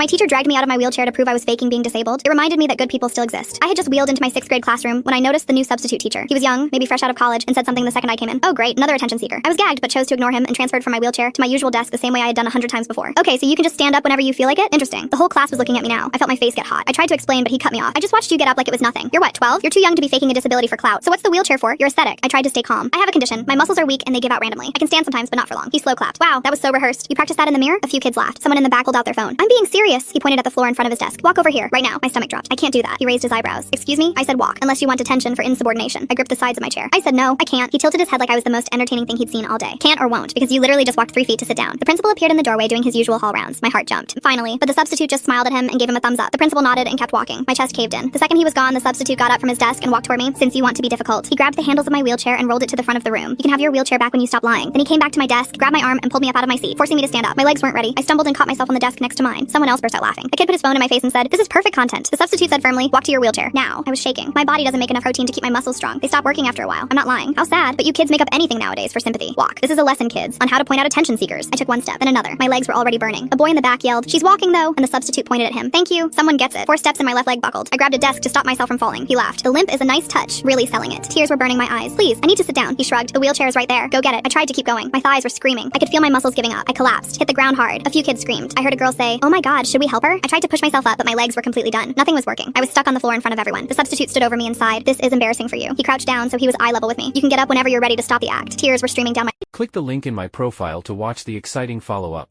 When my teacher dragged me out of my wheelchair to prove I was faking being disabled, it reminded me that good people still exist. I had just wheeled into my 6th grade classroom when I noticed the new substitute teacher. He was young, maybe fresh out of college, and said something the second I came in. Oh great, another attention seeker. I was gagged but chose to ignore him and transferred from my wheelchair to my usual desk the same way I had done 100 times before. Okay, so you can just stand up whenever you feel like it? Interesting. The whole class was looking at me now. I felt my face get hot. I tried to explain, but he cut me off. I just watched you get up like it was nothing. You're what, 12? You're too young to be faking a disability for clout. So what's the wheelchair for? You're aesthetic. I tried to stay calm. I have a condition. My muscles are weak and they give out randomly. I can stand sometimes, but not for long. He slow clapped. Wow, that was so rehearsed. You practiced that in the mirror? A few kids laughed. Someone in the back pulled out their phone. I'm being serious. He pointed at the floor in front of his desk. Walk over here, right now. My stomach dropped. I can't do that. He raised his eyebrows. Excuse me? I said walk, unless you want detention for insubordination. I gripped the sides of my chair. I said no, I can't. He tilted his head like I was the most entertaining thing he'd seen all day. Can't or won't, because you literally just walked 3 feet to sit down. The principal appeared in the doorway doing his usual hall rounds. My heart jumped. Finally, but the substitute just smiled at him and gave him a thumbs up. The principal nodded and kept walking. My chest caved in. The second he was gone, the substitute got up from his desk and walked toward me. Since you want to be difficult, he grabbed the handles of my wheelchair and rolled it to the front of the room. You can have your wheelchair back when you stop lying. Then he came back to my desk, grabbed my arm, and pulled me up out of my seat, forcing me to stand up. My legs weren't ready. I stumbled and caught myself on the desk next to mine. Someone else burst out laughing. A kid put his phone in my face and said, "This is perfect content." The substitute said firmly, "Walk to your wheelchair. Now." I was shaking. My body doesn't make enough protein to keep my muscles strong. They stop working after a while. I'm not lying. How sad. But you kids make up anything nowadays for sympathy. Walk. This is a lesson, kids, on how to point out attention seekers. I took one step, then another. My legs were already burning. A boy in the back yelled, "She's walking though," and the substitute pointed at him. Thank you. Someone gets it. 4 steps and my left leg buckled. I grabbed a desk to stop myself from falling. He laughed. The limp is a nice touch. Really selling it. Tears were burning my eyes. Please, I need to sit down. He shrugged. The wheelchair is right there. Go get it. I tried to keep going. My thighs were screaming. I could feel my muscles giving up. I collapsed. Hit the ground hard. A few kids screamed. I heard a girl say, "Oh my god, should we help her?" I tried to push myself up, but my legs were completely done. Nothing was working. I was stuck on the floor in front of everyone. The substitute stood over me and sighed. "This is embarrassing for you." He crouched down so he was eye level with me. "You can get up whenever you're ready to stop the act." Tears were streaming down my Click the link in my profile to watch the exciting follow-up.